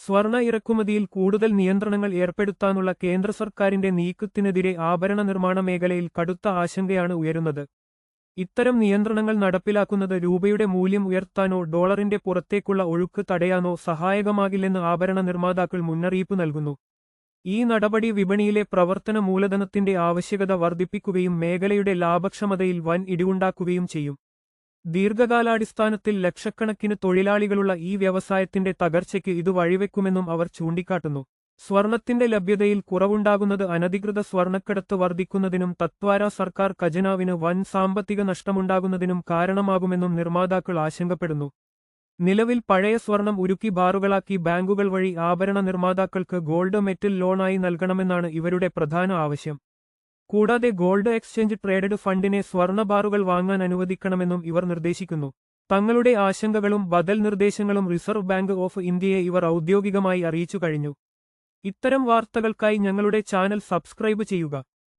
സ്വർണ്ണ ഇറക്കുമതിയിൽ കൂടുതൽ നിയന്ത്രണങ്ങൾ ഏർപ്പെടുത്താനുള്ള കേന്ദ്ര സർക്കാരിന്റെ നീക്കത്തിനെതിരെ ആഭരണ നിർമ്മാണ മേഖലയിൽ കടുത്ത ആശങ്കയാണ് ഉയരുന്നത്. ഇത്തരം നിയന്ത്രണങ്ങൾ നടപ്പിലാക്കുന്നത് രൂപയുടെ മൂല്യം ഉയർത്താനോ ഡോളറിന്റെ പുറത്തേക്കുള്ള ഒഴുക്ക് തടയാനോ സഹായകമാകില്ലെന്ന് ആഭരണ നിർമ്മാതാക്കൾ മുന്നറിയിപ്പ് നൽകുന്നു. ഈ നടപടി വിപണിയിലെ പ്രവർത്തന മൂലധനത്തിന്റെ ആവശ്യകത വർദ്ധിപ്പിക്കുകയും മേഖലയുടെ ലാഭക്ഷമതയിൽ വൻ ഇടിവുണ്ടാക്കുകയും ചെയ്യും. ദീർഘകാലാടിസ്ഥാനത്തിൽ ലക്ഷക്കണക്കിന് തൊഴിലാളികളുള്ള ഈ വ്യവസായത്തിന്റെ തകർച്ചയ്ക്ക് ഇത് വഴിവെക്കുമെന്നും അവർ ചൂണ്ടിക്കാട്ടുന്നു. സ്വർണത്തിന്റെ ലഭ്യതയിൽ കുറവുണ്ടാകുന്നത് അനധികൃത സ്വർണ്ണക്കടത്ത് വർദ്ധിക്കുന്നതിനും തത്വാര സർക്കാർ ഖജനാവിന് വൻ സാമ്പത്തിക നഷ്ടമുണ്ടാകുന്നതിനും കാരണമാകുമെന്നും നിർമ്മാതാക്കൾ ആശങ്കപ്പെടുന്നു. നിലവിൽ പഴയ സ്വർണം ഉരുക്കി ബാറുകളാക്കി ബാങ്കുകൾ വഴി ആഭരണ നിർമ്മാതാക്കൾക്ക് ഗോൾഡ് മെറ്റൽ ലോണായി നൽകണമെന്നാണ് ഇവരുടെ പ്രധാന ആവശ്യം. കൂടാതെ ഗോൾഡ് എക്സ്ചേഞ്ച് ട്രേഡഡ് ഫണ്ടിനെ സ്വർണ്ണ ബാറുകൾ വാങ്ങാൻ അനുവദിക്കണമെന്നും ഇവർ നിർദ്ദേശിക്കുന്നു. തങ്ങളുടെ ആശങ്കകളും ബദൽ നിർദ്ദേശങ്ങളും റിസർവ് ബാങ്ക് ഓഫ് ഇന്ത്യയെ ഇവർ ഔദ്യോഗികമായി അറിയിച്ചു കഴിഞ്ഞു. ഇത്തരം വാർത്തകൾക്കായി ഞങ്ങളുടെ ചാനൽ സബ്സ്ക്രൈബ് ചെയ്യുക.